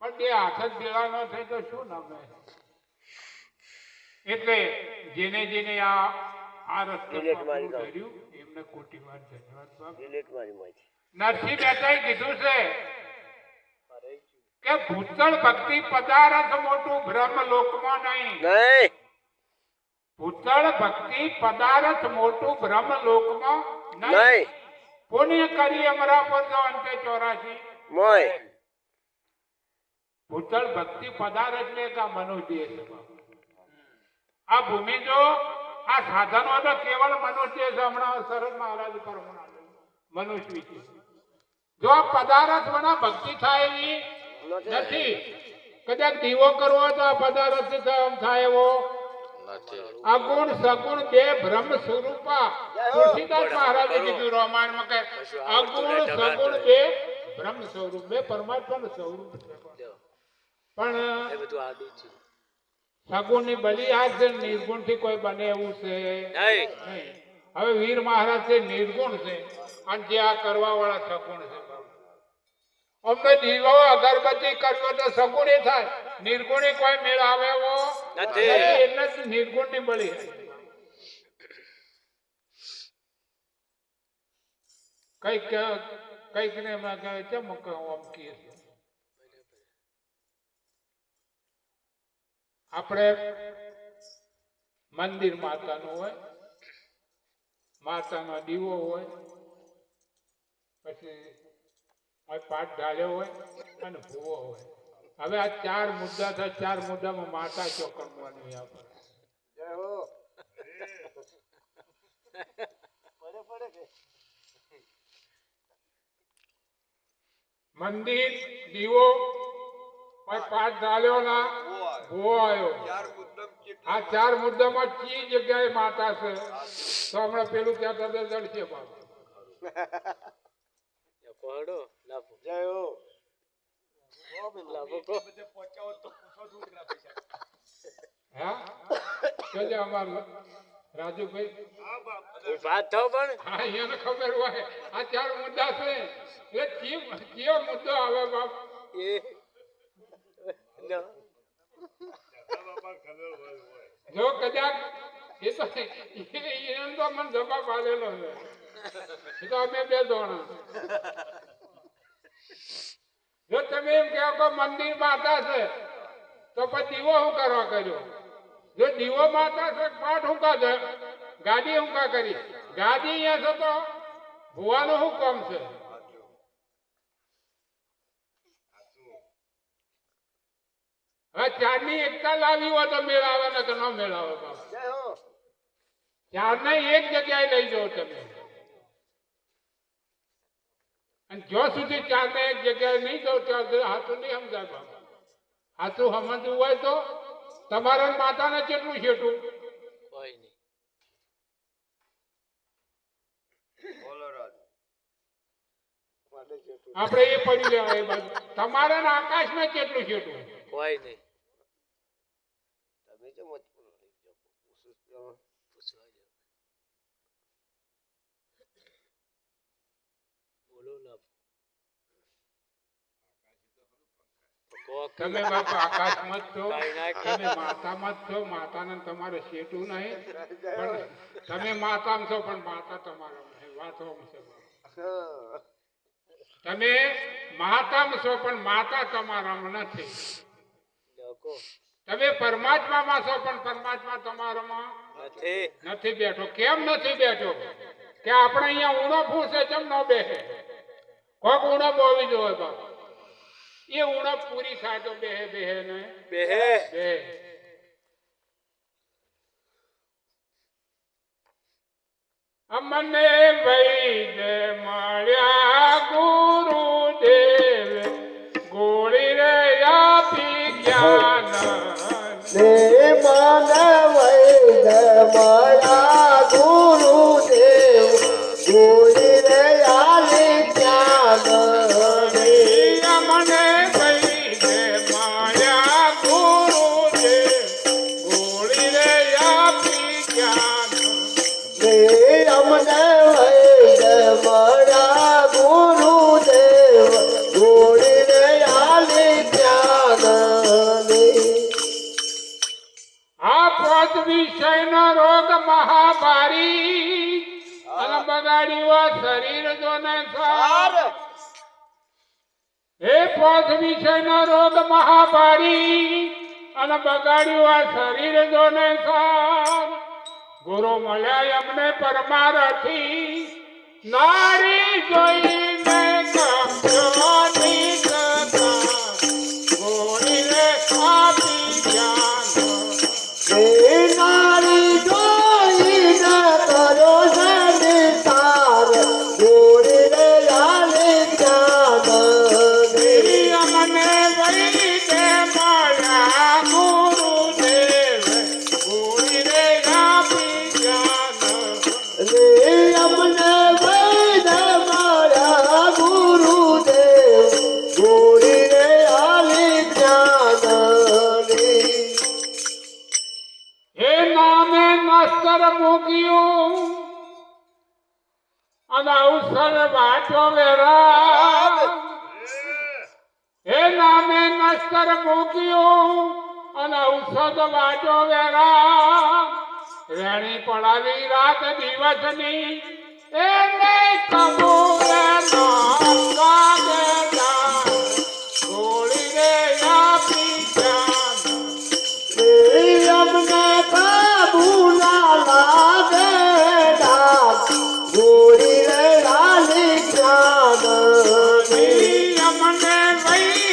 પણ બે હાથ જ ભેળા ન થાય તો શું નમે? એટલે જેને જેને આ રસ્તો કર્યું એમને કોટી વાર ધન્યવાદ. નરસિંહ મહેતાએ કીધું છે કે ભૂતળ ભક્તિ પદાર્થ મોટું બ્રહ્મ લોકમાં નહીં. ભૂતળ ભક્તિ પદાર્થ મોટું બ્રહ્મ લોકમાં નહીં. પુણ્ય કરી અમરા પર જો અંતે 84 ભૂતળ ભક્તિ પદાર્થ એટલે કે મનુષ્ય છે. આ ભૂમિ જો આ સાધનો તો કેવળ મનુષ્ય છે. હમણાં શરદ મહારાજ પર મનુષ્ય છે. જો આ પદાર્થ વના ભક્તિ થાય એવી નથી. કદાચ દીવો કરવો હોય તો આ પદાર્થ થાય એવો અગુણ સગુણ બે બ્રહ્મ સ્વરૂપા. તુલસીદાસ મહારાજે કીધું રામાયણમાં કે અગુણ સગુણ બે બ્રહ્મ સ્વરૂપ, બે પરમાત્માનું સ્વરૂપ છે. પણ સગુણ ની બલી આ છે, નિર્ગુણ થી કોઈ બને એવું છે નહીં. હવે વીર મહારાજ છે નિર્ગુણ છે અને જે આ કરવા વાળા સગુણ છે. અમને દીવો અગરબત્તી કરવો તો સગુણી થાય, નિર્ગુણી કોઈ મેળ આવે એવો નથી. એટલે જ નિર્ગુણ ની બળી. કઈક ને એમાં કહે છે અમકી આપણે મંદિર માતાનું હોય, માતાનો દીવો હોય, પછી પાઠ ઢાળ્યો હોય અને ભૂવો હોય. હવે આ 4 મુદ્દા થાય. 4 મુદ્દામાં માતા ચોકડવાની આપણે મંદિર દીવો પાઠ ઢાળ્યો ના ભૂવો આવ્યો. આ 4 મુદ્દામાં કઈ જગ્યાએ માતા છે? તો હમણાં પેલું કહેતા જડશે બાબા. રાજુભાઈ એને ખબર હોય આ 4 મુદ્દા છે. એટલે કયો મુદ્દો આવે બાપ? જો કદાચ એ તો મને જવાબ આવેલો છે. એ તો અમે 2 જણા. જો તમે એમ કહો મંદિર માતા છે તો પછી દીવો શું કરવા કર્યો? જો દીવો માતા છે પાઠ શું કા ગાડી શું કા કરી? ગાડી અહીંયા છે તો ભુવાનું શું કામ છે? હવે 4 ની એકતા લાવી હોય તો મેળાવે ને તો ન મેળાવે બાબા. 4 ને એક જગ્યાએ લઈ જાઓ તમે. અને જો સુધી 4 ને એક જગ્યાએ નહીં જાઓ ત્યાં સુધી હાથું નહીં સમજાય બાબા. હાથું સમજવું હોય તો તમારા માતાને કેટલું છેટું આપણે એ પડી લેવા. એ બાજુ તમારા આકાશ ને કેટલું છેટું હોય નહીં. તમે બાપા આકાશમાં જ છો, તમે માતામાં જ છો. માતાને તમારે શેઠું નહીં, પણ તમે માતામાં છો પણ માતા તમારા વાતો છે. તમે માતામાં છો પણ માતા તમારામાં નથી. તમે પરમાત્મામાં છો પણ પરમાત્મા તમારામાં નથી બેઠો. કેમ નથી બેઠો? કે આપણે અહીંયા ઊણો ફૂસે કેમ ન બેસે? કોક ઊણો બોવી જોઈએ બાપા. એ ઉણપ પૂરી થાય તો બેહે ને બેહે. અમને વૈદ મળ્યા ગુરુદેવ, ગોળી રે આપી જ્ઞાન. મને વૈદ મળ્યા ગુરુદેવ, ગોળી રે આપી જ્ઞાન. ગુરુદેવ ગોળી રે આલી ત્યાં પોષ વિષયનો રોગ મહાભારી અને બગાડ્યું આ શરીર જોને સાર ગુરુ મળ્યા અમને પરમારથી નારી જોઈને કમ્યો નિકતા ગોળીને આપી જ્ઞાન નારી જોઈને કરો સંસાર ગોળીને લાલે જ્ઞાન અમને વૈદે મળ્યા ગુરુદેવ ગોળીને આપી જ્ઞાન અમને વૈદ મારા ગુરુદેવ ગોળીને લાલે જ્ઞાન હે નામે નસ્તર મૂક્યું અને અવસર વાંચો વેરા હે નામે નસ્તર મૂક્યું અને ઔષધ વાંચો વેરા રેણી પડાવી રાત દિવસની એને કબૂલે ગોળી રે આપી જાન અમને કાબુલા લાગે દાસ ગોળીને લાલે જ્ઞાન અમને વૈદે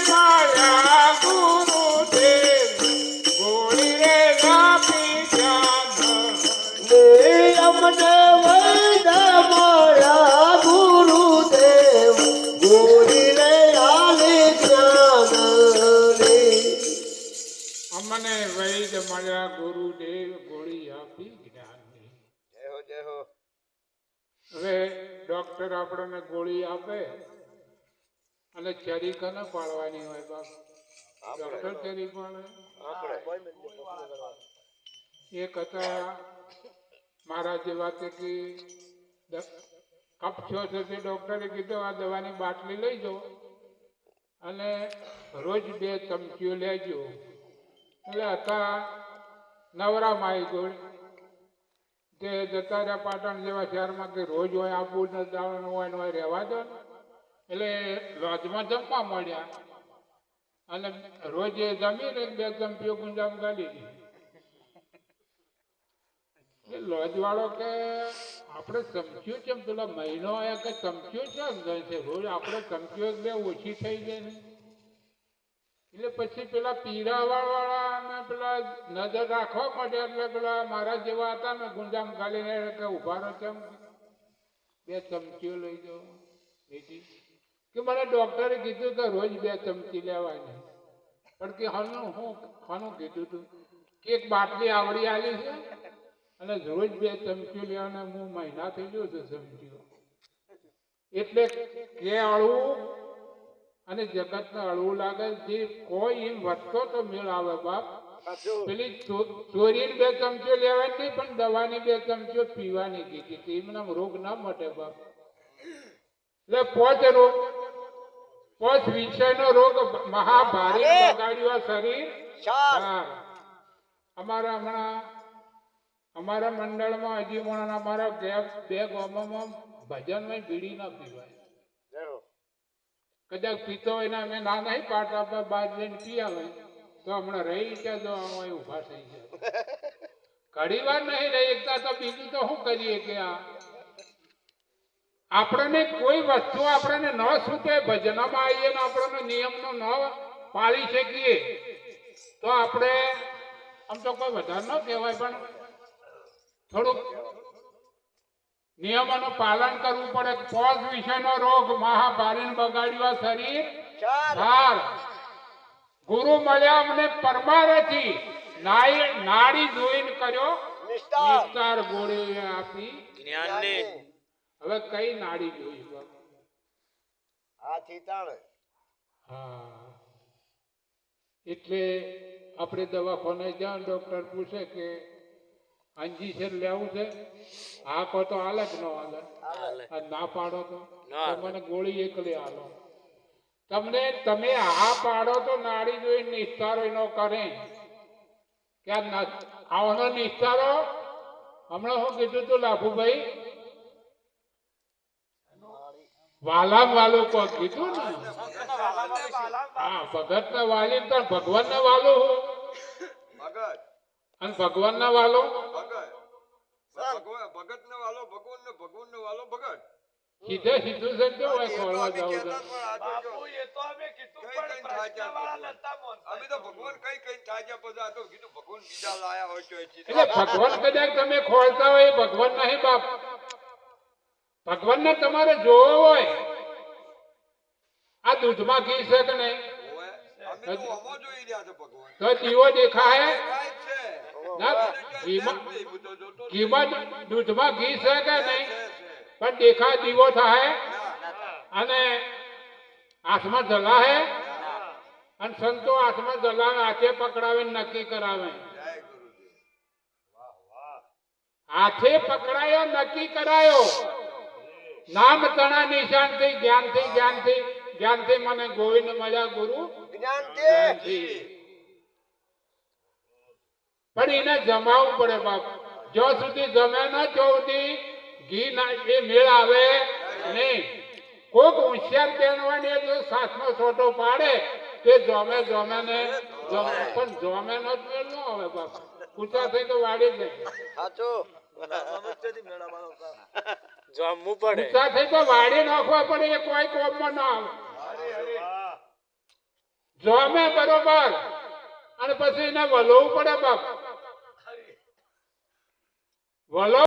મળ્યા ગુરુદેવ ગોળી રે આપી જાન અમને વૈદ મારા ગુરુદેવ ગોળીને લાલે જ્ઞાન અમને વૈદ મળ્યા ગુરુદેવ ગોળી આપી જ્ઞાનની હવે ડોક્ટર આપણને ગોળી આપે અને ચરી કને પાડવાની હોય બાપ ડોક્ટર ચરી પાડે એક હતા મારા જેવા તે કે કફ થયો છે તે ડોક્ટરે કીધું આ દવાની બાટલી લઈ જાઓ અને રોજ 2 ચમચીઓ લેજો એટલે હતા નવરામાં આવી ગયો તે જતા રહ્યા પાટણ જેવા શહેરમાં કે રોજ હોય આપવું ન જવાનું હોય ને હોય રહેવા દો એટલે લોજમાં જમવા મળ્યા અને રોજ જમીને 2 ચમચીઓ ગુંજામ ગાલી દીધી લોજ વાળો કે આપણે ચમચ્યું છે પેલા મહિનો આવ્યા કે ચમચ્યું છે ગઈ છે રોજ આપણે ચમચીઓ 2 ઓછી થઈ જાય ને એટલે પછી પેલા પીરાવાળ વાળા ને પેલા નજર રાખવા માટે એટલે પેલા મારા જેવા હતા ને ગુંજામ ગાલીને કે ઉભા રહો કેમ 2 ચમચીઓ લઈ જાઓ બેટી કે મને ડોક્ટરે કીધું કે રોજ 2 ચમચી લેવાની પણ કે હાનું કીધું તું કે એક બાટલી આવડી આલી છે અને રોજ 2 ચમચીઓ લેવાના હું મહિના થઈ ગયો છે ચમચીઓ એટલે કે અળવું અને જગતને અળવું લાગે જે કોઈ એમ વધતો તો મેળ આવે બાપ પેલી ચોરીને 2 ચમચીઓ લેવાની નહીં પણ દવાની 2 ચમચીઓ પીવાની કીધી એમના રોગ ના મટે બાપ એટલે 5 વિષયનો રોગ મહાભારી બગાડ્યું આ શરીર અમારા હમણાં અમારા મંડળમાં હજી પણ અમારા 2 ગામોમાં ભજનમાં બીડી ના પીવાય કદાચ પીતો હોય ને અમે ના નહીં પાડતા બાદ લઈને પી આવે તો હમણાં રહી ત્યાં જો અહીં ઉભા થઈ જાય ઘણી વાર નહીં રહી એકતા તો બીજું તો શું કરીએ કે આપણને કોઈ વસ્તુ આપણને ન છૂટે ભજનમાં આવીએ ને આપણને નિયમનો ન પાળી શકીએ તો આપણે આમ તો કોઈ વધારે ન કહેવાય પણ થોડુંક નિયમોનું પાલન કરવું પડે 5 વિષયનો રોગ મહાભારી બગાડ્યું શરીર સાર ગુરુ મળ્યા અમને પરમારથી નાડી જોઈને કર્યો નિસ્તાર ગોળી આપી જ્ઞાનની હવે કઈ નાડી જોઈ એટલે આપણે દવાખાને જાઓ ડોક્ટર પૂછે કે અંજીસર લેવું છે હા કહો તો હાલે કે ન હાલે ના પાડો તો મને ગોળી એકલી હાલો તમે હા પાડો તો નાડી જોઈ નિસ્તારો એનો કરે કે આવનો નિસ્તારો હમણાં હું કીધું તું લાભુભાઈ વાલામ વાલું કોક કીધું ને હા ભગત ને વાલી તો ભગવાન ને વાલું હું ભગત અને ભગવાન ના વાલો ભગત ને વાલો ભગવાન ને વાલો ભગત સીધે સીધું સમજો હોય ખોલવા જાવ તો બાપુ એ તો અમે કીધું પણ પ્રશ્નવાળા નતા મોનતા. અમે તો ભગવાન કઈ થાક્યા પછી આ તો કીધું ભગવાન બીજા લાયા હોય તો એટલે ભગવાન કદાચ તમે ખોલતા હોય એ ભગવાન નહીં બાપ ભગવાન ને તમારે જોવો હોય આ દૂધમાં ઘી છે કે નહીં અમે તો અમો જોઈ રહ્યા છે ભગવાન તો દીવો દેખાય કાંઈ છે ના ઘીમાં દૂધમાં ઘી છે કે નહીં પણ દેખાય દીવો થાય અને હાથમાં જલાહે અને સંતો હાથમાં જલાવે હાથે પકડાવે ને નક્કી કરાવે જય ગુરુજી હાથે પકડાયો નક્કી કરાયો નામ તણા નિશાનથી જ્ઞાનથી મને ગોવિંદ મજા ગુરુ જ્ઞાનથી પણ એને જમાવવું પડે બાપ જો સુધી જમે ના ત્યાં સુધી ઘી ના એ મેળ આવે નહીં કોક હોશિયાર બેનવાને જો સાથનો છોટો પાડે તે જમે ને પણ જમે નો જ મેળ ન આવે બાપ ઊંચા થઈ તો વાડી જાય ઊંચા થઈ તો વાડી નાખવા પડે એ કોઈ કોમમાં ના આવે જમે બરોબર અને પછી એને વલોવું પડે બાપ વલો